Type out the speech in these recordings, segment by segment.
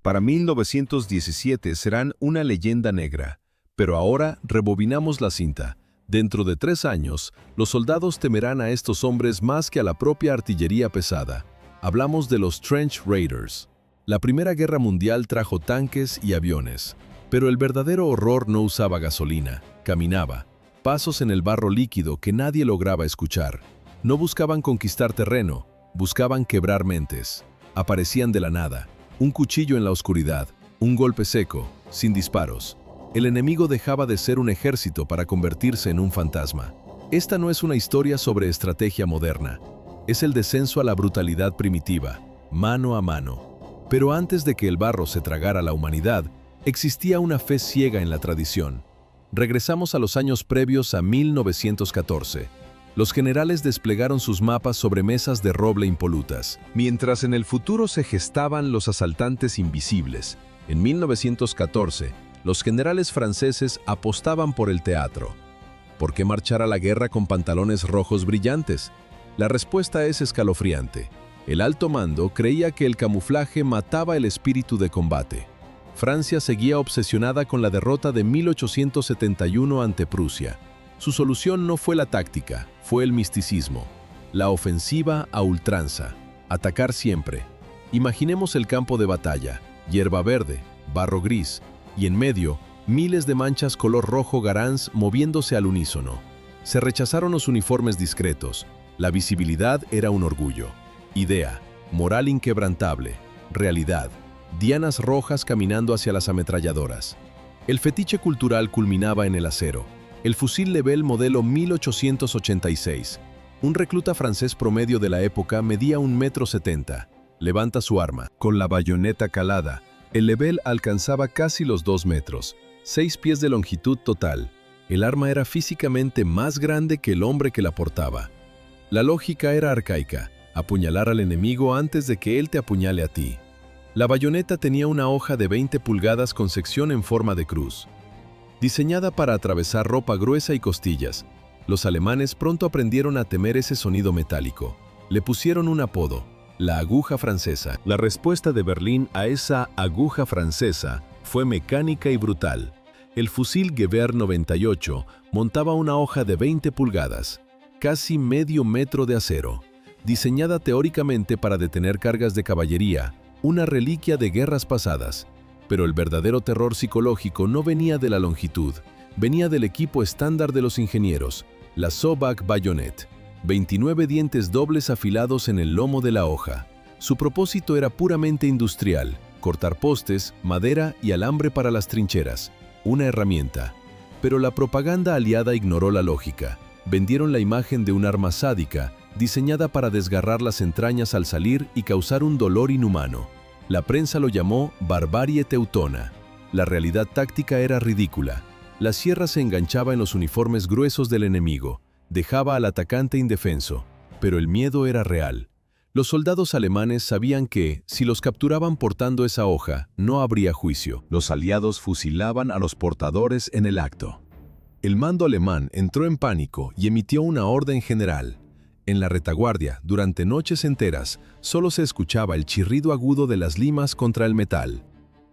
para 1917 serán una leyenda negra. Pero ahora rebobinamos la cinta. Dentro de 3 años, los soldados temerán a estos hombres más que a la propia artillería pesada. Hablamos de los Trench Raiders. La Primera Guerra Mundial trajo tanques y aviones, pero el verdadero horror no usaba gasolina, caminaba, pasos en el barro líquido que nadie lograba escuchar. No buscaban conquistar terreno, buscaban quebrar mentes. Aparecían de la nada, un cuchillo en la oscuridad, un golpe seco, sin disparos. El enemigo dejaba de ser un ejército para convertirse en un fantasma. Esta no es una historia sobre estrategia moderna. Es el descenso a la brutalidad primitiva, mano a mano. Pero antes de que el barro se tragara a la humanidad, existía una fe ciega en la tradición. Regresamos a los años previos a 1914. Los generales desplegaron sus mapas sobre mesas de roble impolutas. Mientras en el futuro se gestaban los asaltantes invisibles, en 1914, los generales franceses apostaban por el teatro. ¿Por qué marchar a la guerra con pantalones rojos brillantes? La respuesta es escalofriante. El alto mando creía que el camuflaje mataba el espíritu de combate. Francia seguía obsesionada con la derrota de 1871 ante Prusia. Su solución no fue la táctica, fue el misticismo. La ofensiva a ultranza. Atacar siempre. Imaginemos el campo de batalla, hierba verde, barro gris, y en medio, miles de manchas color rojo garanz moviéndose al unísono. Se rechazaron los uniformes discretos. La visibilidad era un orgullo. Idea, moral inquebrantable. Realidad, dianas rojas caminando hacia las ametralladoras. El fetiche cultural culminaba en el acero. El fusil Lebel modelo 1886. Un recluta francés promedio de la época medía 1,70 m. Levanta su arma, con la bayoneta calada. El Lebel alcanzaba casi los 2 metros, 6 pies de longitud total. El arma era físicamente más grande que el hombre que la portaba. La lógica era arcaica, apuñalar al enemigo antes de que él te apuñale a ti. La bayoneta tenía una hoja de 20 pulgadas con sección en forma de cruz. Diseñada para atravesar ropa gruesa y costillas, los alemanes pronto aprendieron a temer ese sonido metálico. Le pusieron un apodo: la aguja francesa. La respuesta de Berlín a esa aguja francesa fue mecánica y brutal. El fusil Gewehr 98 montaba una hoja de 20 pulgadas, casi medio metro de acero, diseñada teóricamente para detener cargas de caballería, una reliquia de guerras pasadas. Pero el verdadero terror psicológico no venía de la longitud, venía del equipo estándar de los ingenieros, la Sobak Bayonet. 29 dientes dobles afilados en el lomo de la hoja. Su propósito era puramente industrial: cortar postes, madera y alambre para las trincheras. Una herramienta. Pero la propaganda aliada ignoró la lógica. Vendieron la imagen de un arma sádica, diseñada para desgarrar las entrañas al salir y causar un dolor inhumano. La prensa lo llamó barbarie teutona. La realidad táctica era ridícula. La sierra se enganchaba en los uniformes gruesos del enemigo. Dejaba al atacante indefenso, pero el miedo era real. Los soldados alemanes sabían que, si los capturaban portando esa hoja, no habría juicio. Los aliados fusilaban a los portadores en el acto. El mando alemán entró en pánico y emitió una orden general. En la retaguardia, durante noches enteras, solo se escuchaba el chirrido agudo de las limas contra el metal.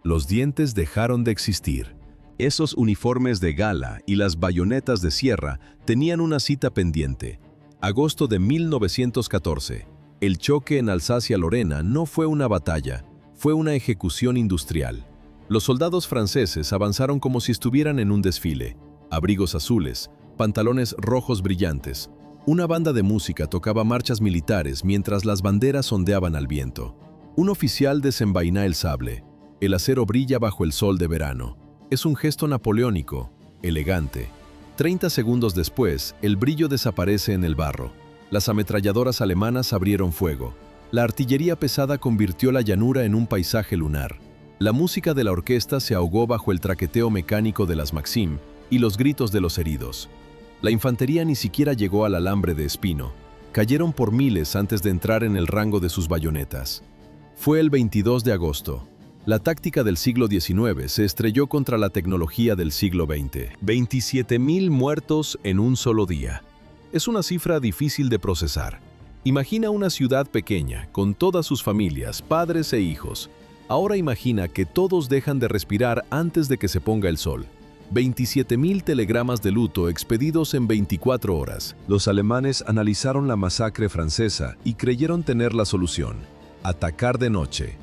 Los dientes dejaron de existir. Esos uniformes de gala y las bayonetas de sierra tenían una cita pendiente. Agosto de 1914. El choque en Alsacia-Lorena no fue una batalla, fue una ejecución industrial. Los soldados franceses avanzaron como si estuvieran en un desfile. Abrigos azules, pantalones rojos brillantes. Una banda de música tocaba marchas militares mientras las banderas ondeaban al viento. Un oficial desenvaina el sable. El acero brilla bajo el sol de verano. Es un gesto napoleónico, elegante. 30 segundos después, el brillo desaparece en el barro. Las ametralladoras alemanas abrieron fuego. La artillería pesada convirtió la llanura en un paisaje lunar. La música de la orquesta se ahogó bajo el traqueteo mecánico de las Maxim y los gritos de los heridos. La infantería ni siquiera llegó al alambre de espino. Cayeron por miles antes de entrar en el rango de sus bayonetas. Fue el 22 de agosto. La táctica del siglo XIX se estrelló contra la tecnología del siglo XX. 27.000 muertos en un solo día. Es una cifra difícil de procesar. Imagina una ciudad pequeña, con todas sus familias, padres e hijos. Ahora imagina que todos dejan de respirar antes de que se ponga el sol. 27.000 telegramas de luto expedidos en 24 horas. Los alemanes analizaron la masacre francesa y creyeron tener la solución: atacar de noche.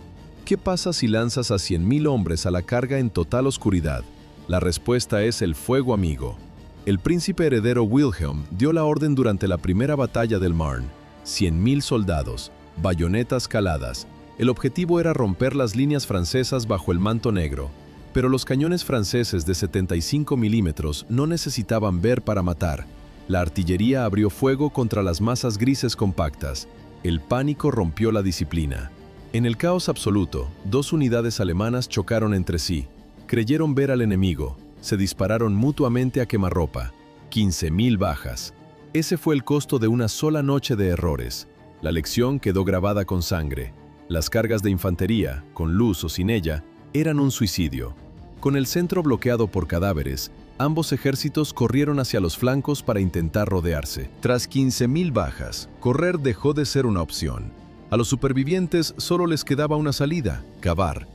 ¿Qué pasa si lanzas a 100.000 hombres a la carga en total oscuridad? La respuesta es el fuego amigo. El príncipe heredero Wilhelm dio la orden durante la primera batalla del Marne. 100.000 soldados, bayonetas caladas. El objetivo era romper las líneas francesas bajo el manto negro, pero los cañones franceses de 75 milímetros no necesitaban ver para matar. La artillería abrió fuego contra las masas grises compactas. El pánico rompió la disciplina. En el caos absoluto, dos unidades alemanas chocaron entre sí. Creyeron ver al enemigo. Se dispararon mutuamente a quemarropa. 15.000 bajas. Ese fue el costo de una sola noche de errores. La lección quedó grabada con sangre. Las cargas de infantería, con luz o sin ella, eran un suicidio. Con el centro bloqueado por cadáveres, ambos ejércitos corrieron hacia los flancos para intentar rodearse. Tras 15.000 bajas, correr dejó de ser una opción. A los supervivientes solo les quedaba una salida: cavar.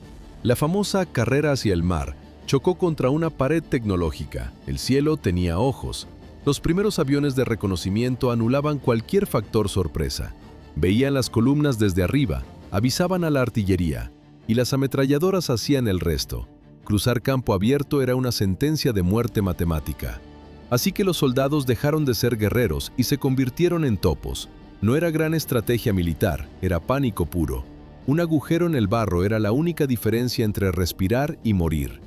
La famosa carrera hacia el mar chocó contra una pared tecnológica. El cielo tenía ojos. Los primeros aviones de reconocimiento anulaban cualquier factor sorpresa. Veían las columnas desde arriba, avisaban a la artillería, y las ametralladoras hacían el resto. Cruzar campo abierto era una sentencia de muerte matemática. Así que los soldados dejaron de ser guerreros y se convirtieron en topos. No era gran estrategia militar, era pánico puro. Un agujero en el barro era la única diferencia entre respirar y morir.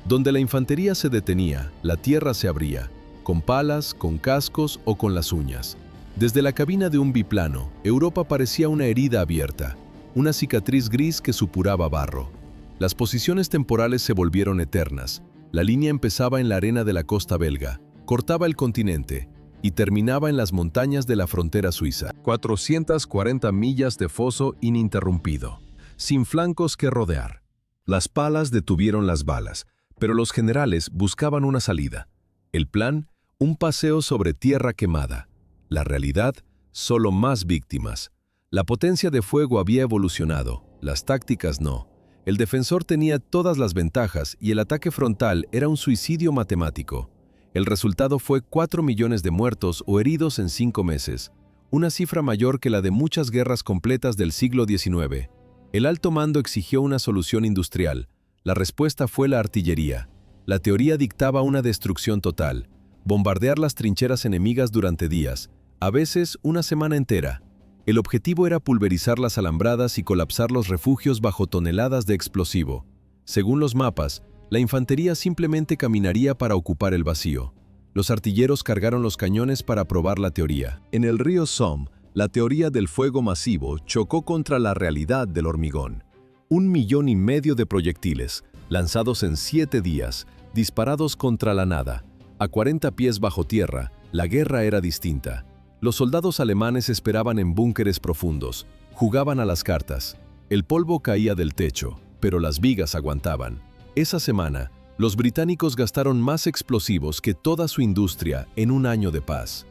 Donde la infantería se detenía, la tierra se abría, con palas, con cascos o con las uñas. Desde la cabina de un biplano, Europa parecía una herida abierta, una cicatriz gris que supuraba barro. Las posiciones temporales se volvieron eternas. La línea empezaba en la arena de la costa belga, cortaba el continente y terminaba en las montañas de la frontera suiza. 440 millas de foso ininterrumpido, sin flancos que rodear. Las palas detuvieron las balas, pero los generales buscaban una salida. El plan, un paseo sobre tierra quemada. La realidad, solo más víctimas. La potencia de fuego había evolucionado, las tácticas no. El defensor tenía todas las ventajas y el ataque frontal era un suicidio matemático. El resultado fue 4 millones de muertos o heridos en 5 meses, una cifra mayor que la de muchas guerras completas del siglo XIX. El alto mando exigió una solución industrial. La respuesta fue la artillería. La teoría dictaba una destrucción total: bombardear las trincheras enemigas durante días, a veces una semana entera. El objetivo era pulverizar las alambradas y colapsar los refugios bajo toneladas de explosivo. Según los mapas, la infantería simplemente caminaría para ocupar el vacío. Los artilleros cargaron los cañones para probar la teoría. En el río Somme, la teoría del fuego masivo chocó contra la realidad del hormigón. 1,5 millones de proyectiles, lanzados en 7 días, disparados contra la nada. A 40 pies bajo tierra, la guerra era distinta. Los soldados alemanes esperaban en búnkeres profundos, jugaban a las cartas. El polvo caía del techo, pero las vigas aguantaban. Esa semana, los británicos gastaron más explosivos que toda su industria en un año de paz.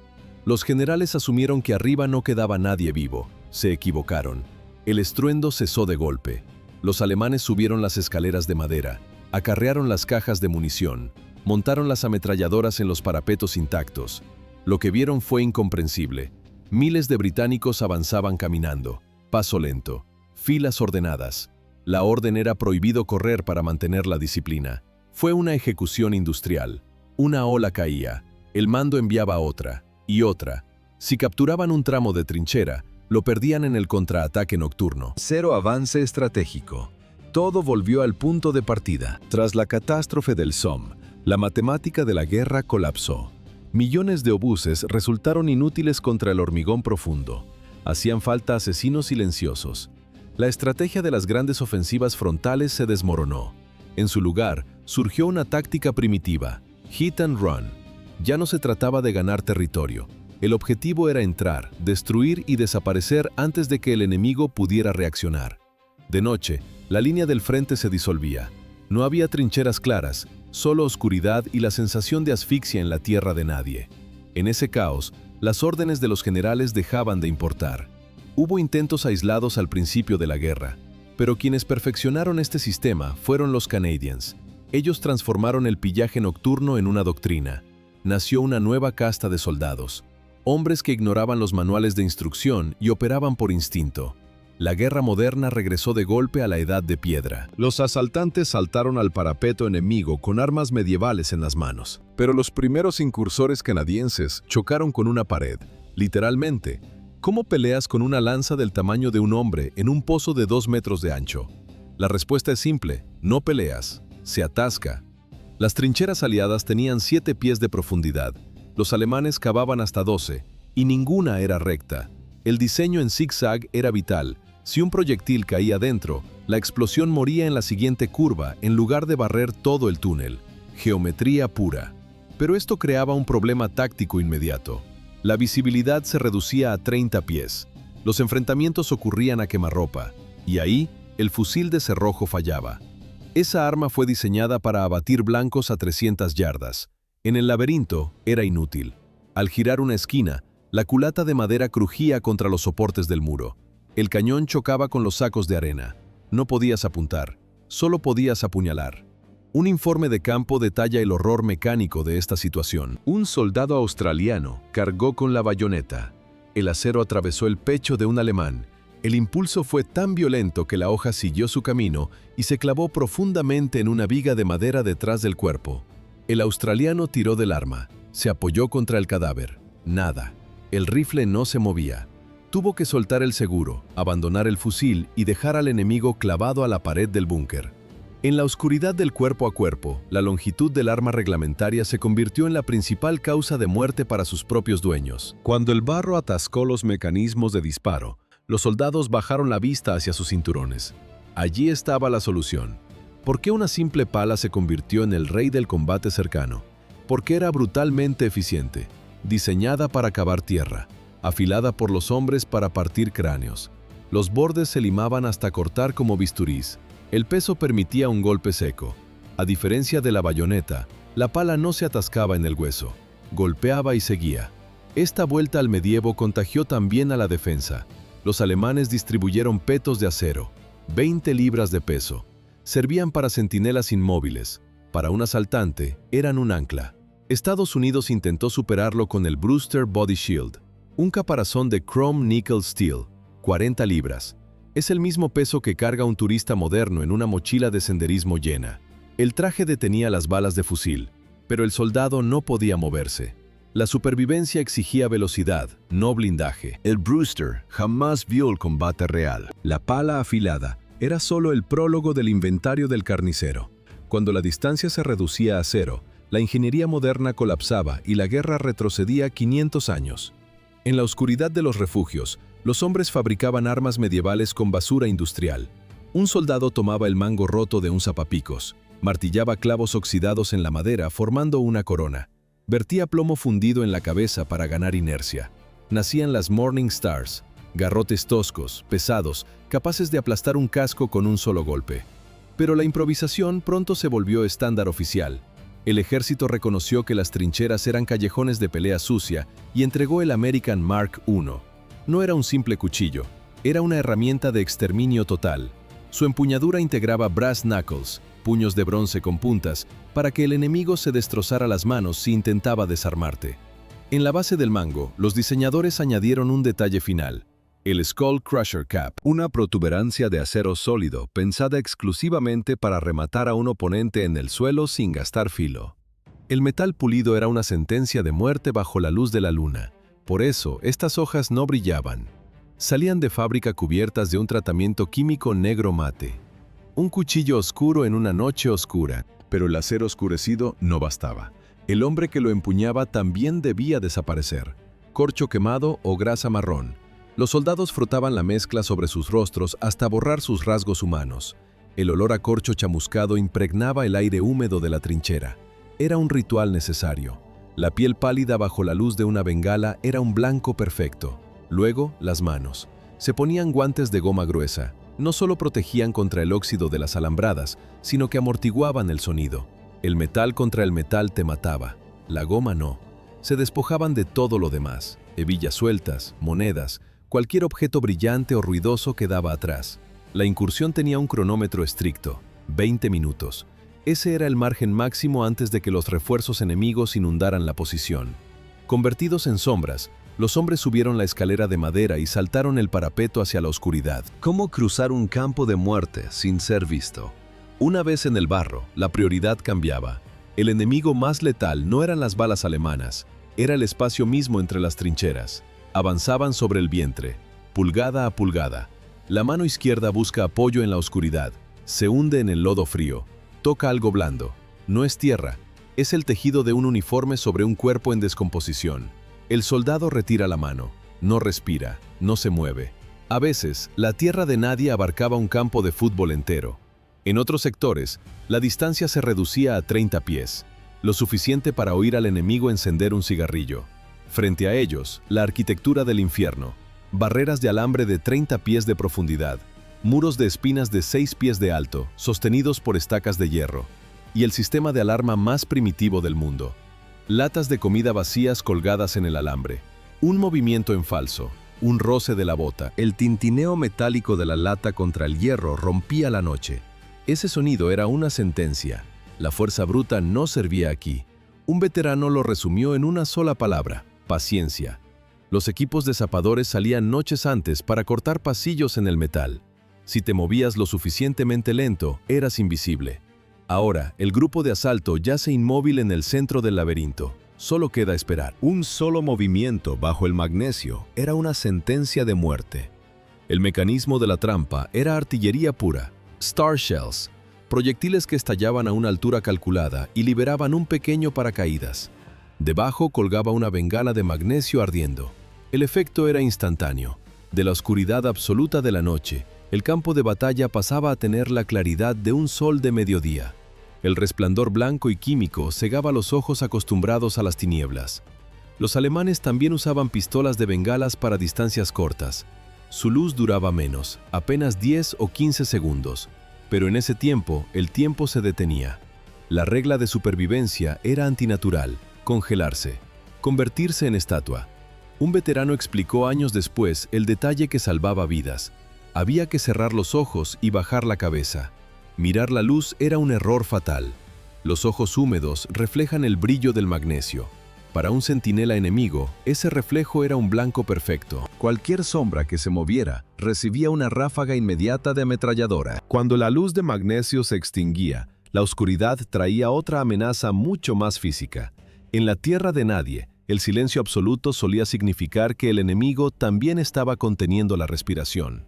Los generales asumieron que arriba no quedaba nadie vivo. Se equivocaron. El estruendo cesó de golpe. Los alemanes subieron las escaleras de madera, acarrearon las cajas de munición, montaron las ametralladoras en los parapetos intactos. Lo que vieron fue incomprensible. Miles de británicos avanzaban caminando, paso lento, filas ordenadas. La orden era prohibido correr para mantener la disciplina. Fue una ejecución industrial. Una ola caía, el mando enviaba otra, y otra. Si capturaban un tramo de trinchera, lo perdían en el contraataque nocturno. Cero avance estratégico. Todo volvió al punto de partida. Tras la catástrofe del Somme, la matemática de la guerra colapsó. Millones de obuses resultaron inútiles contra el hormigón profundo. Hacían falta asesinos silenciosos. La estrategia de las grandes ofensivas frontales se desmoronó. En su lugar, surgió una táctica primitiva: hit and run. Ya no se trataba de ganar territorio. El objetivo era entrar, destruir y desaparecer antes de que el enemigo pudiera reaccionar. De noche, la línea del frente se disolvía. No había trincheras claras, solo oscuridad y la sensación de asfixia en la tierra de nadie. En ese caos, las órdenes de los generales dejaban de importar. Hubo intentos aislados al principio de la guerra, Pero quienes perfeccionaron este sistema fueron los Canadiens. Ellos transformaron el pillaje nocturno en una doctrina. Nació una nueva casta de soldados, hombres que ignoraban los manuales de instrucción y operaban por instinto. La guerra moderna regresó de golpe a la edad de piedra. Los asaltantes saltaron al parapeto enemigo con armas medievales en las manos. Pero los primeros incursores canadienses chocaron con una pared, literalmente. ¿Cómo peleas con una lanza del tamaño de un hombre en un pozo de 2 metros de ancho? La respuesta es simple: no peleas, se atasca. Las trincheras aliadas tenían 7 pies de profundidad. Los alemanes cavaban hasta 12, y ninguna era recta. El diseño en zigzag era vital. Si un proyectil caía dentro, la explosión moría en la siguiente curva en lugar de barrer todo el túnel. Geometría pura. Pero esto creaba un problema táctico inmediato. La visibilidad se reducía a 30 pies. Los enfrentamientos ocurrían a quemarropa, y ahí el fusil de cerrojo fallaba. Esa arma fue diseñada para abatir blancos a 300 yardas. En el laberinto era inútil. Al girar una esquina, la culata de madera crujía contra los soportes del muro. El cañón chocaba con los sacos de arena. No podías apuntar, solo podías apuñalar. Un informe de campo detalla el horror mecánico de esta situación. Un soldado australiano cargó con la bayoneta. El acero atravesó el pecho de un alemán. El impulso fue tan violento que la hoja siguió su camino y se clavó profundamente en una viga de madera detrás del cuerpo. El australiano tiró del arma. Se apoyó contra el cadáver. Nada. El rifle no se movía. Tuvo que soltar el seguro, abandonar el fusil y dejar al enemigo clavado a la pared del búnker. En la oscuridad del cuerpo a cuerpo, la longitud del arma reglamentaria se convirtió en la principal causa de muerte para sus propios dueños. Cuando el barro atascó los mecanismos de disparo, los soldados bajaron la vista hacia sus cinturones. Allí estaba la solución. ¿Por qué una simple pala se convirtió en el rey del combate cercano? Porque era brutalmente eficiente, diseñada para cavar tierra, afilada por los hombres para partir cráneos. Los bordes se limaban hasta cortar como bisturís. El peso permitía un golpe seco. A diferencia de la bayoneta, la pala no se atascaba en el hueso. Golpeaba y seguía. Esta vuelta al medievo contagió también a la defensa. Los alemanes distribuyeron petos de acero, 20 libras de peso. Servían para centinelas inmóviles. Para un asaltante, eran un ancla. Estados Unidos intentó superarlo con el Brewster Body Shield, un caparazón de Chrome Nickel Steel, 40 libras. Es el mismo peso que carga un turista moderno en una mochila de senderismo llena. El traje detenía las balas de fusil, pero el soldado no podía moverse. La supervivencia exigía velocidad, no blindaje. El Brewster jamás vio el combate real. La pala afilada era solo el prólogo del inventario del carnicero. Cuando la distancia se reducía a 0, la ingeniería moderna colapsaba y la guerra retrocedía 500 años. En la oscuridad de los refugios, los hombres fabricaban armas medievales con basura industrial. Un soldado tomaba el mango roto de un zapapicos, martillaba clavos oxidados en la madera formando una corona, vertía plomo fundido en la cabeza para ganar inercia. Nacían las Morning Stars, garrotes toscos, pesados, capaces de aplastar un casco con un solo golpe. Pero la improvisación pronto se volvió estándar oficial. El ejército reconoció que las trincheras eran callejones de pelea sucia y entregó el American Mark I. No era un simple cuchillo, era una herramienta de exterminio total. Su empuñadura integraba brass knuckles, puños de bronce con puntas, para que el enemigo se destrozara las manos si intentaba desarmarte. En la base del mango, los diseñadores añadieron un detalle final: el Skull Crusher Cap, una protuberancia de acero sólido pensada exclusivamente para rematar a un oponente en el suelo sin gastar filo. El metal pulido era una sentencia de muerte bajo la luz de la luna. Por eso, estas hojas no brillaban. Salían de fábrica cubiertas de un tratamiento químico negro mate. Un cuchillo oscuro en una noche oscura. Pero el acero oscurecido no bastaba. El hombre que lo empuñaba también debía desaparecer. Corcho quemado o grasa marrón. Los soldados frotaban la mezcla sobre sus rostros hasta borrar sus rasgos humanos. El olor a corcho chamuscado impregnaba el aire húmedo de la trinchera. Era un ritual necesario. La piel pálida bajo la luz de una bengala era un blanco perfecto. Luego, las manos. Se ponían guantes de goma gruesa. No solo protegían contra el óxido de las alambradas, sino que amortiguaban el sonido. El metal contra el metal te mataba. La goma no. Se despojaban de todo lo demás. Hebillas sueltas, monedas, cualquier objeto brillante o ruidoso quedaba atrás. La incursión tenía un cronómetro estricto, 20 minutos. Ese era el margen máximo antes de que los refuerzos enemigos inundaran la posición. Convertidos en sombras, los hombres subieron la escalera de madera y saltaron el parapeto hacia la oscuridad. ¿Cómo cruzar un campo de muerte sin ser visto? Una vez en el barro, la prioridad cambiaba. El enemigo más letal no eran las balas alemanas, era el espacio mismo entre las trincheras. Avanzaban sobre el vientre, pulgada a pulgada. La mano izquierda busca apoyo en la oscuridad, se hunde en el lodo frío, toca algo blando. No es tierra, es el tejido de un uniforme sobre un cuerpo en descomposición. El soldado retira la mano, no respira, no se mueve. A veces, la tierra de nadie abarcaba un campo de fútbol entero. En otros sectores, la distancia se reducía a 30 pies, lo suficiente para oír al enemigo encender un cigarrillo. Frente a ellos, la arquitectura del infierno. Barreras de alambre de 30 pies de profundidad, muros de espinas de 6 pies de alto, sostenidos por estacas de hierro, y el sistema de alarma más primitivo del mundo. Latas de comida vacías colgadas en el alambre. Un movimiento en falso, un roce de la bota. El tintineo metálico de la lata contra el hierro rompía la noche. Ese sonido era una sentencia. La fuerza bruta no servía aquí. Un veterano lo resumió en una sola palabra: paciencia. Los equipos de zapadores salían noches antes para cortar pasillos en el metal. Si te movías lo suficientemente lento, eras invisible. Ahora, el grupo de asalto yace inmóvil en el centro del laberinto. Solo queda esperar. Un solo movimiento bajo el magnesio era una sentencia de muerte. El mecanismo de la trampa era artillería pura. Star Shells, proyectiles que estallaban a una altura calculada y liberaban un pequeño paracaídas. Debajo colgaba una bengala de magnesio ardiendo. El efecto era instantáneo. De la oscuridad absoluta de la noche, el campo de batalla pasaba a tener la claridad de un sol de mediodía. El resplandor blanco y químico cegaba los ojos acostumbrados a las tinieblas. Los alemanes también usaban pistolas de bengalas para distancias cortas. Su luz duraba menos, apenas 10 o 15 segundos, pero en ese tiempo el tiempo se detenía. La regla de supervivencia era antinatural: congelarse, convertirse en estatua. Un veterano explicó años después el detalle que salvaba vidas. Había que cerrar los ojos y bajar la cabeza. Mirar la luz era un error fatal. Los ojos húmedos reflejan el brillo del magnesio. Para un centinela enemigo, ese reflejo era un blanco perfecto. Cualquier sombra que se moviera recibía una ráfaga inmediata de ametralladora. Cuando la luz de magnesio se extinguía, la oscuridad traía otra amenaza mucho más física. En la tierra de nadie, el silencio absoluto solía significar que el enemigo también estaba conteniendo la respiración.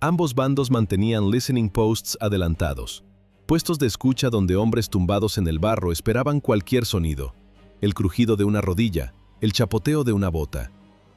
Ambos bandos mantenían listening posts adelantados, puestos de escucha donde hombres tumbados en el barro esperaban cualquier sonido. El crujido de una rodilla, el chapoteo de una bota.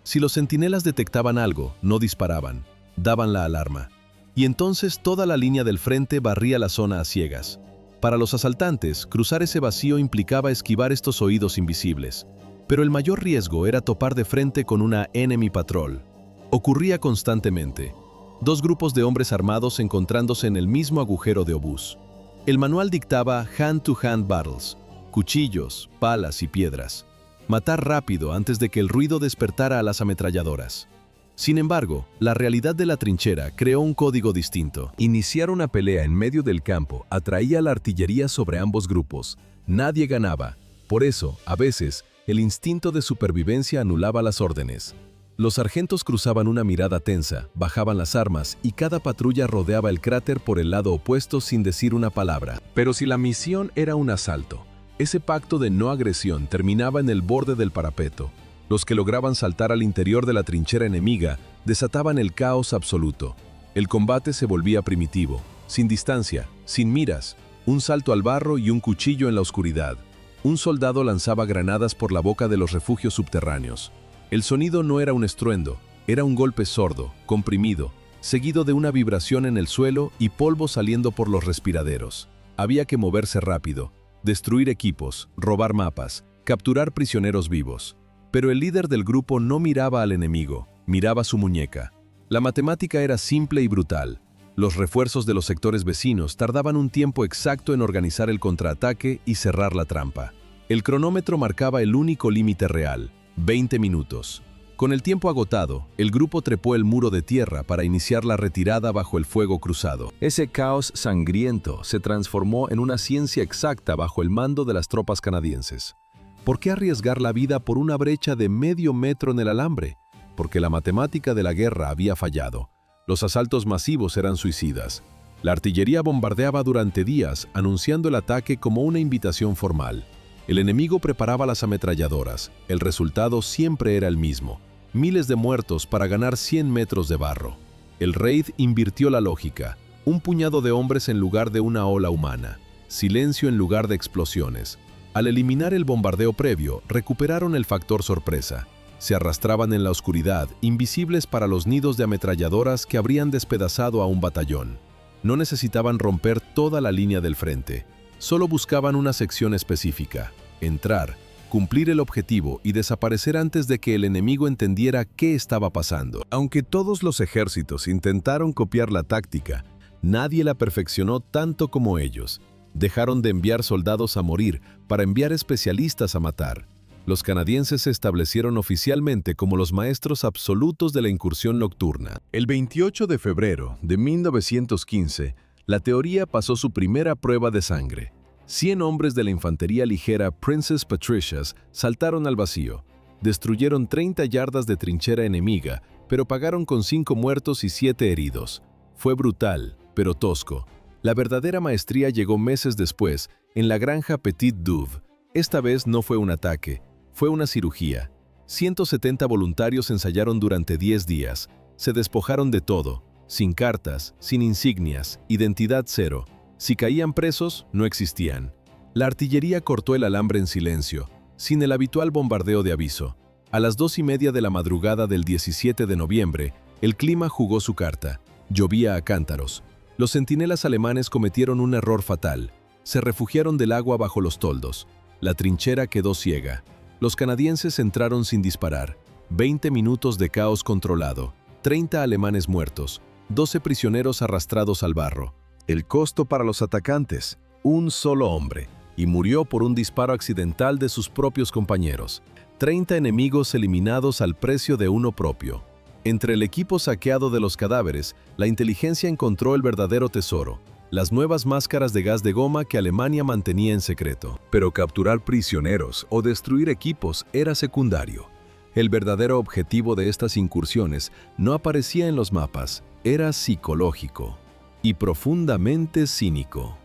Si los centinelas detectaban algo, no disparaban, daban la alarma. Y entonces toda la línea del frente barría la zona a ciegas. Para los asaltantes, cruzar ese vacío implicaba esquivar estos oídos invisibles. Pero el mayor riesgo era topar de frente con una enemy patrol. Ocurría constantemente. Dos grupos de hombres armados encontrándose en el mismo agujero de obús. El manual dictaba hand-to-hand battles, cuchillos, palas y piedras. Matar rápido antes de que el ruido despertara a las ametralladoras. Sin embargo, la realidad de la trinchera creó un código distinto. Iniciar una pelea en medio del campo atraía la artillería sobre ambos grupos. Nadie ganaba. Por eso, a veces, el instinto de supervivencia anulaba las órdenes. Los sargentos cruzaban una mirada tensa, bajaban las armas y cada patrulla rodeaba el cráter por el lado opuesto sin decir una palabra. Pero si la misión era un asalto, ese pacto de no agresión terminaba en el borde del parapeto. Los que lograban saltar al interior de la trinchera enemiga desataban el caos absoluto. El combate se volvía primitivo, sin distancia, sin miras, un salto al barro y un cuchillo en la oscuridad. Un soldado lanzaba granadas por la boca de los refugios subterráneos. El sonido no era un estruendo, era un golpe sordo, comprimido, seguido de una vibración en el suelo y polvo saliendo por los respiraderos. Había que moverse rápido, destruir equipos, robar mapas, capturar prisioneros vivos. Pero el líder del grupo no miraba al enemigo, miraba su muñeca. La matemática era simple y brutal. Los refuerzos de los sectores vecinos tardaban un tiempo exacto en organizar el contraataque y cerrar la trampa. El cronómetro marcaba el único límite real: 20 minutos. Con el tiempo agotado, el grupo trepó el muro de tierra para iniciar la retirada bajo el fuego cruzado. Ese caos sangriento se transformó en una ciencia exacta bajo el mando de las tropas canadienses. ¿Por qué arriesgar la vida por una brecha de medio metro en el alambre? Porque la matemática de la guerra había fallado. Los asaltos masivos eran suicidas. La artillería bombardeaba durante días, anunciando el ataque como una invitación formal. El enemigo preparaba las ametralladoras. El resultado siempre era el mismo: miles de muertos para ganar 100 metros de barro. El raid invirtió la lógica: un puñado de hombres en lugar de una ola humana, silencio en lugar de explosiones. Al eliminar el bombardeo previo, recuperaron el factor sorpresa. Se arrastraban en la oscuridad, invisibles para los nidos de ametralladoras que habrían despedazado a un batallón. No necesitaban romper toda la línea del frente. Solo buscaban una sección específica: entrar, cumplir el objetivo y desaparecer antes de que el enemigo entendiera qué estaba pasando. Aunque todos los ejércitos intentaron copiar la táctica, nadie la perfeccionó tanto como ellos. Dejaron de enviar soldados a morir para enviar especialistas a matar. Los canadienses se establecieron oficialmente como los maestros absolutos de la incursión nocturna. El 28 de febrero de 1915, la teoría pasó su primera prueba de sangre. 100 hombres de la infantería ligera Princess Patricias saltaron al vacío. Destruyeron 30 yardas de trinchera enemiga, pero pagaron con 5 muertos y 7 heridos. Fue brutal, pero tosco. La verdadera maestría llegó meses después, en la granja Petit Douve. Esta vez no fue un ataque, fue una cirugía. 170 voluntarios ensayaron durante 10 días. Se despojaron de todo: sin cartas, sin insignias, identidad cero. Si caían presos, no existían. La artillería cortó el alambre en silencio, sin el habitual bombardeo de aviso. A las 2:30 de la madrugada del 17 de noviembre, el clima jugó su carta. Llovía a cántaros. Los centinelas alemanes cometieron un error fatal. Se refugiaron del agua bajo los toldos. La trinchera quedó ciega. Los canadienses entraron sin disparar. 20 minutos de caos controlado. 30 alemanes muertos. 12 prisioneros arrastrados al barro. El costo para los atacantes: un solo hombre, y murió por un disparo accidental de sus propios compañeros. 30 enemigos eliminados al precio de uno propio. Entre el equipo saqueado de los cadáveres, la inteligencia encontró el verdadero tesoro: las nuevas máscaras de gas de goma que Alemania mantenía en secreto. Pero capturar prisioneros o destruir equipos era secundario. El verdadero objetivo de estas incursiones no aparecía en los mapas, era psicológico y profundamente cínico.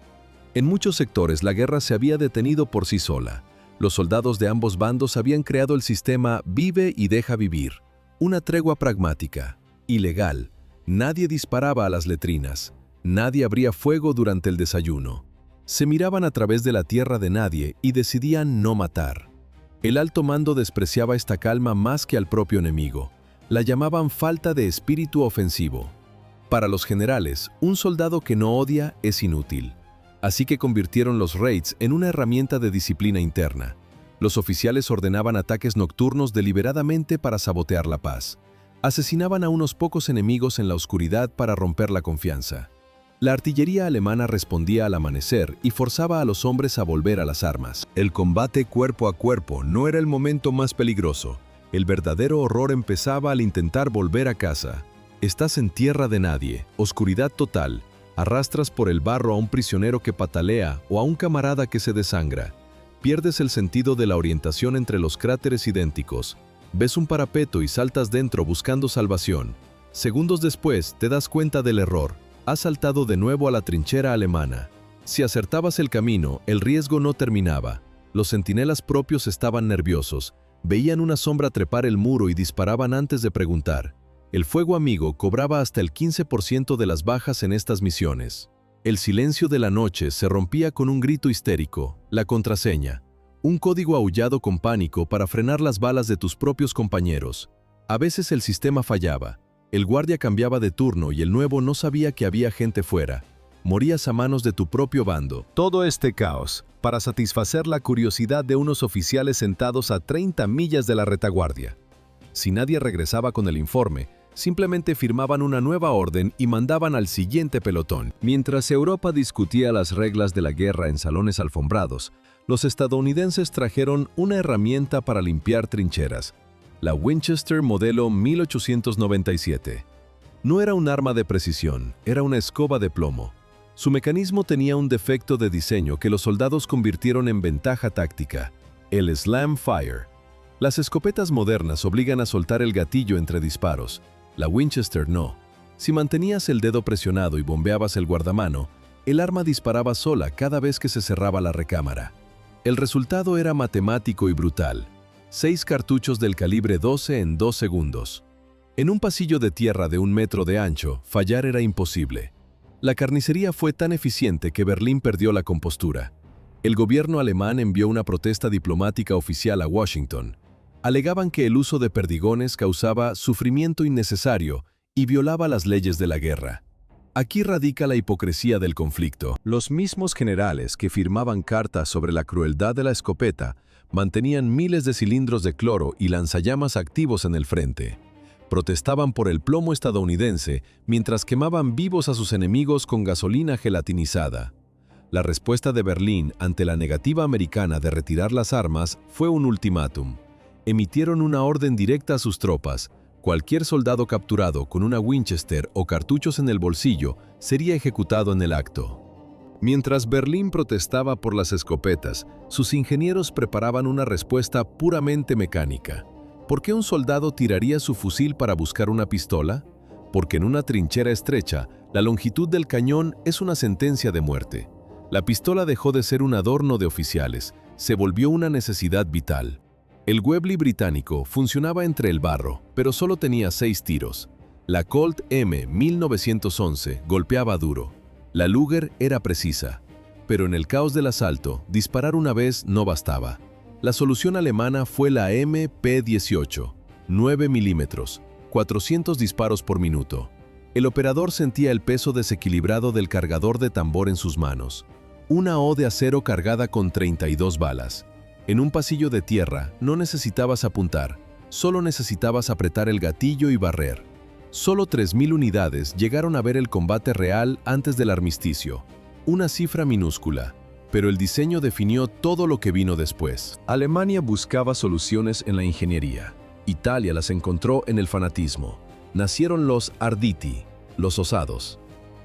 En muchos sectores la guerra se había detenido por sí sola. Los soldados de ambos bandos habían creado el sistema vive y deja vivir, una tregua pragmática, ilegal. Nadie disparaba a las letrinas, nadie abría fuego durante el desayuno. Se miraban a través de la tierra de nadie y decidían no matar. El alto mando despreciaba esta calma más que al propio enemigo. La llamaban falta de espíritu ofensivo. Para los generales, un soldado que no odia es inútil. Así que convirtieron los raids en una herramienta de disciplina interna. Los oficiales ordenaban ataques nocturnos deliberadamente para sabotear la paz. Asesinaban a unos pocos enemigos en la oscuridad para romper la confianza. La artillería alemana respondía al amanecer y forzaba a los hombres a volver a las armas. El combate cuerpo a cuerpo no era el momento más peligroso. El verdadero horror empezaba al intentar volver a casa. Estás en tierra de nadie, oscuridad total. Arrastras por el barro a un prisionero que patalea o a un camarada que se desangra. Pierdes el sentido de la orientación entre los cráteres idénticos. Ves un parapeto y saltas dentro buscando salvación. Segundos después te das cuenta del error. Has saltado de nuevo a la trinchera alemana. Si acertabas el camino, el riesgo no terminaba. Los centinelas propios estaban nerviosos. Veían una sombra trepar el muro y disparaban antes de preguntar. El fuego amigo cobraba hasta el 15% de las bajas en estas misiones. El silencio de la noche se rompía con un grito histérico, la contraseña, un código aullado con pánico para frenar las balas de tus propios compañeros. A veces el sistema fallaba, el guardia cambiaba de turno y el nuevo no sabía que había gente fuera. Morías a manos de tu propio bando. Todo este caos para satisfacer la curiosidad de unos oficiales sentados a 30 millas de la retaguardia. Si nadie regresaba con el informe, simplemente firmaban una nueva orden y mandaban al siguiente pelotón. Mientras Europa discutía las reglas de la guerra en salones alfombrados, los estadounidenses trajeron una herramienta para limpiar trincheras: la Winchester modelo 1897. No era un arma de precisión, era una escoba de plomo. Su mecanismo tenía un defecto de diseño que los soldados convirtieron en ventaja táctica, el slam fire. Las escopetas modernas obligan a soltar el gatillo entre disparos. La Winchester no. Si mantenías el dedo presionado y bombeabas el guardamano, el arma disparaba sola cada vez que se cerraba la recámara. El resultado era matemático y brutal. 6 cartuchos del calibre 12 en 2 segundos. En un pasillo de tierra de 1 metro de ancho, fallar era imposible. La carnicería fue tan eficiente que Berlín perdió la compostura. El gobierno alemán envió una protesta diplomática oficial a Washington. Alegaban que el uso de perdigones causaba sufrimiento innecesario y violaba las leyes de la guerra. Aquí radica la hipocresía del conflicto. Los mismos generales que firmaban cartas sobre la crueldad de la escopeta mantenían miles de cilindros de cloro y lanzallamas activos en el frente. Protestaban por el plomo estadounidense mientras quemaban vivos a sus enemigos con gasolina gelatinizada. La respuesta de Berlín ante la negativa americana de retirar las armas fue un ultimátum. Emitieron una orden directa a sus tropas. Cualquier soldado capturado con una Winchester o cartuchos en el bolsillo sería ejecutado en el acto. Mientras Berlín protestaba por las escopetas, sus ingenieros preparaban una respuesta puramente mecánica. ¿Por qué un soldado tiraría su fusil para buscar una pistola? Porque en una trinchera estrecha, la longitud del cañón es una sentencia de muerte. La pistola dejó de ser un adorno de oficiales, se volvió una necesidad vital. El Webley británico funcionaba entre el barro, pero solo tenía 6 tiros. La Colt M 1911 golpeaba duro. La Luger era precisa. Pero en el caos del asalto, disparar una vez no bastaba. La solución alemana fue la MP-18, 9 milímetros, 400 disparos por minuto. El operador sentía el peso desequilibrado del cargador de tambor en sus manos. Una O de acero cargada con 32 balas. En un pasillo de tierra no necesitabas apuntar, solo necesitabas apretar el gatillo y barrer. Solo 3.000 unidades llegaron a ver el combate real antes del armisticio. Una cifra minúscula. Pero el diseño definió todo lo que vino después. Alemania buscaba soluciones en la ingeniería. Italia las encontró en el fanatismo. Nacieron los Arditi, los osados.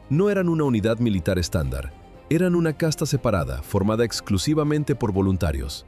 No eran una unidad militar estándar, eran una casta separada, formada exclusivamente por voluntarios.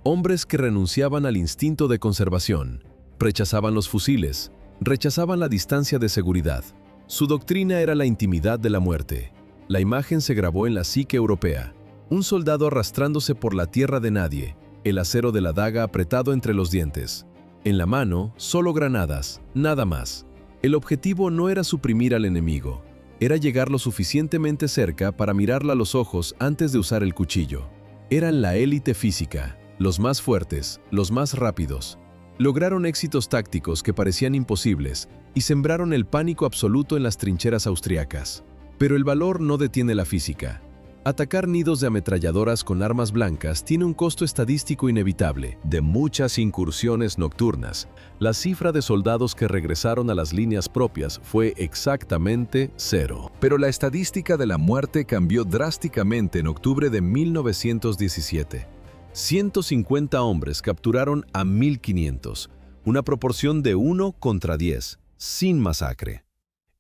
Hombres que renunciaban al instinto de conservación, rechazaban los fusiles, rechazaban la distancia de seguridad. Su doctrina era la intimidad de la muerte. La imagen se grabó en la psique europea. Un soldado arrastrándose por la tierra de nadie, el acero de la daga apretado entre los dientes. En la mano, solo granadas, nada más. El objetivo no era suprimir al enemigo, era llegar lo suficientemente cerca para mirarla a los ojos antes de usar el cuchillo. Eran la élite física, los más fuertes, los más rápidos. Lograron éxitos tácticos que parecían imposibles y sembraron el pánico absoluto en las trincheras austriacas. Pero el valor no detiene la física. Atacar nidos de ametralladoras con armas blancas tiene un costo estadístico inevitable. De muchas incursiones nocturnas, la cifra de soldados que regresaron a las líneas propias fue exactamente 0. Pero la estadística de la muerte cambió drásticamente en octubre de 1917. 150 hombres capturaron a 1.500, una proporción de 1 contra 10, sin masacre.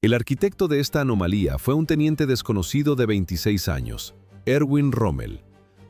El arquitecto de esta anomalía fue un teniente desconocido de 26 años, Erwin Rommel.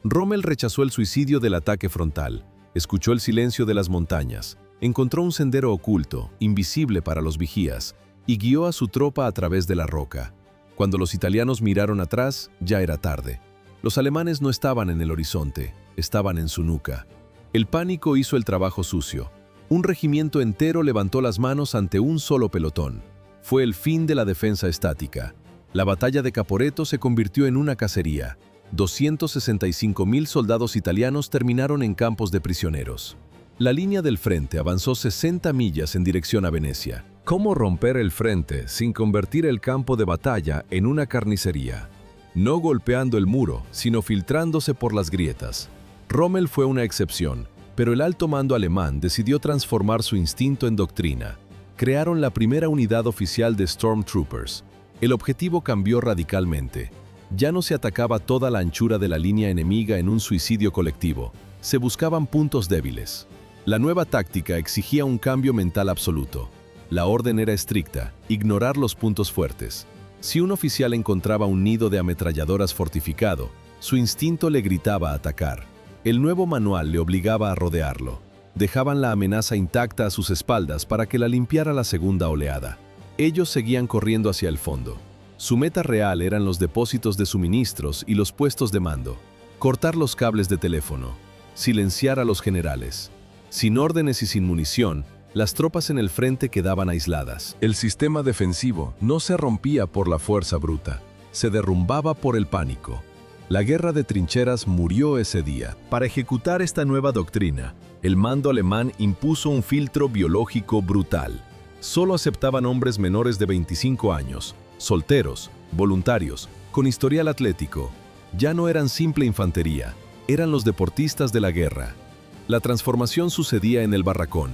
Rommel rechazó el suicidio del ataque frontal, escuchó el silencio de las montañas, encontró un sendero oculto, invisible para los vigías, y guió a su tropa a través de la roca. Cuando los italianos miraron atrás, ya era tarde. Los alemanes no estaban en el horizonte, estaban en su nuca. El pánico hizo el trabajo sucio. Un regimiento entero levantó las manos ante un solo pelotón. Fue el fin de la defensa estática. La batalla de Caporetto se convirtió en una cacería. 265.000 soldados italianos terminaron en campos de prisioneros. La línea del frente avanzó 60 millas en dirección a Venecia. ¿Cómo romper el frente sin convertir el campo de batalla en una carnicería? No golpeando el muro, sino filtrándose por las grietas. Rommel fue una excepción, pero el alto mando alemán decidió transformar su instinto en doctrina. Crearon la primera unidad oficial de Stormtroopers. El objetivo cambió radicalmente. Ya no se atacaba toda la anchura de la línea enemiga en un suicidio colectivo. Se buscaban puntos débiles. La nueva táctica exigía un cambio mental absoluto. La orden era estricta: ignorar los puntos fuertes. Si un oficial encontraba un nido de ametralladoras fortificado, su instinto le gritaba atacar. El nuevo manual le obligaba a rodearlo. Dejaban la amenaza intacta a sus espaldas para que la limpiara la segunda oleada. Ellos seguían corriendo hacia el fondo. Su meta real eran los depósitos de suministros y los puestos de mando. Cortar los cables de teléfono. Silenciar a los generales. Sin órdenes y sin munición, las tropas en el frente quedaban aisladas. El sistema defensivo no se rompía por la fuerza bruta, se derrumbaba por el pánico. La guerra de trincheras murió ese día. Para ejecutar esta nueva doctrina, el mando alemán impuso un filtro biológico brutal. Solo aceptaban hombres menores de 25 años, solteros, voluntarios, con historial atlético. Ya no eran simple infantería, eran los deportistas de la guerra. La transformación sucedía en el barracón.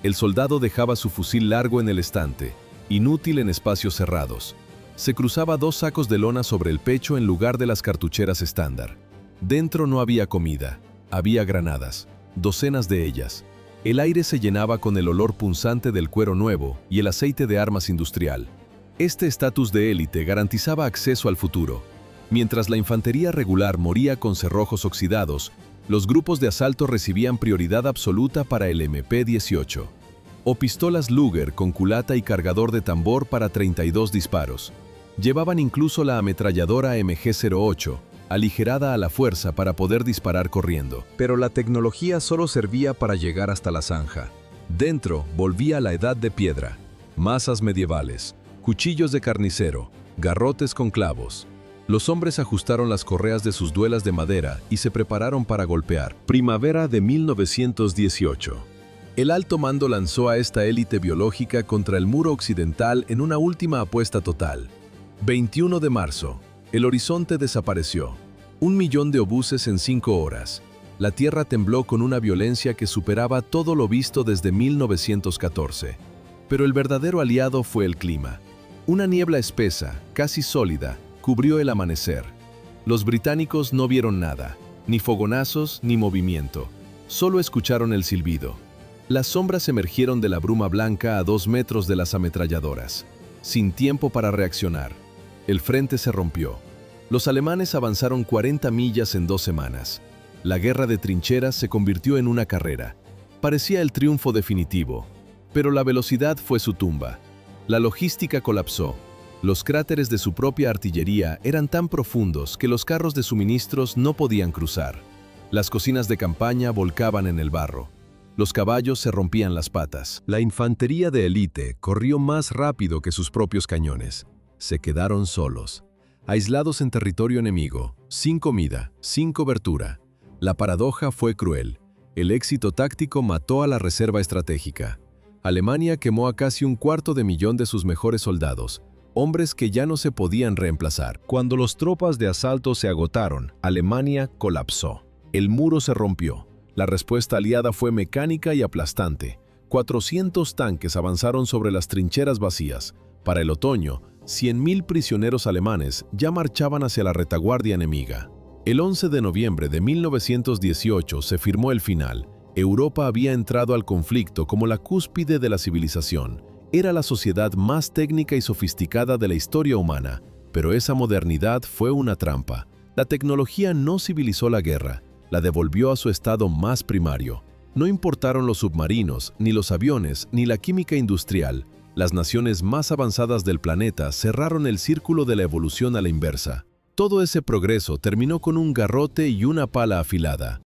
El soldado dejaba su fusil largo en el estante, inútil en espacios cerrados. Se cruzaba 2 sacos de lona sobre el pecho en lugar de las cartucheras estándar. Dentro no había comida, había granadas, docenas de ellas. El aire se llenaba con el olor punzante del cuero nuevo y el aceite de armas industrial. Este estatus de élite garantizaba acceso al futuro. Mientras la infantería regular moría con cerrojos oxidados, los grupos de asalto recibían prioridad absoluta para el MP-18. O pistolas Luger con culata y cargador de tambor para 32 disparos. Llevaban incluso la ametralladora MG-08, aligerada a la fuerza para poder disparar corriendo. Pero la tecnología solo servía para llegar hasta la zanja. Dentro volvía la edad de piedra. Masas medievales, cuchillos de carnicero, garrotes con clavos. Los hombres ajustaron las correas de sus duelas de madera y se prepararon para golpear. Primavera de 1918. El alto mando lanzó a esta élite biológica contra el muro occidental en una última apuesta total. 21 de marzo. El horizonte desapareció. 1 millón de obuses en 5 horas. La tierra tembló con una violencia que superaba todo lo visto desde 1914. Pero el verdadero aliado fue el clima. Una niebla espesa, casi sólida, cubrió el amanecer. Los británicos no vieron nada, ni fogonazos ni movimiento. Solo escucharon el silbido. Las sombras emergieron de la bruma blanca a 2 metros de las ametralladoras, sin tiempo para reaccionar. El frente se rompió. Los alemanes avanzaron 40 millas en 2 semanas. La guerra de trincheras se convirtió en una carrera. Parecía el triunfo definitivo, pero la velocidad fue su tumba. La logística colapsó. Los cráteres de su propia artillería eran tan profundos que los carros de suministros no podían cruzar. Las cocinas de campaña volcaban en el barro. Los caballos se rompían las patas. La infantería de élite corrió más rápido que sus propios cañones. Se quedaron solos, aislados en territorio enemigo, sin comida, sin cobertura. La paradoja fue cruel. El éxito táctico mató a la reserva estratégica. Alemania quemó a casi 250.000 de sus mejores soldados, hombres que ya no se podían reemplazar. Cuando las tropas de asalto se agotaron, Alemania colapsó. El muro se rompió. La respuesta aliada fue mecánica y aplastante. 400 tanques avanzaron sobre las trincheras vacías. Para el otoño, 100.000 prisioneros alemanes ya marchaban hacia la retaguardia enemiga. El 11 de noviembre de 1918 se firmó el final. Europa había entrado al conflicto como la cúspide de la civilización. Era la sociedad más técnica y sofisticada de la historia humana, pero esa modernidad fue una trampa. La tecnología no civilizó la guerra, la devolvió a su estado más primario. No importaron los submarinos, ni los aviones, ni la química industrial. Las naciones más avanzadas del planeta cerraron el círculo de la evolución a la inversa. Todo ese progreso terminó con un garrote y una pala afilada.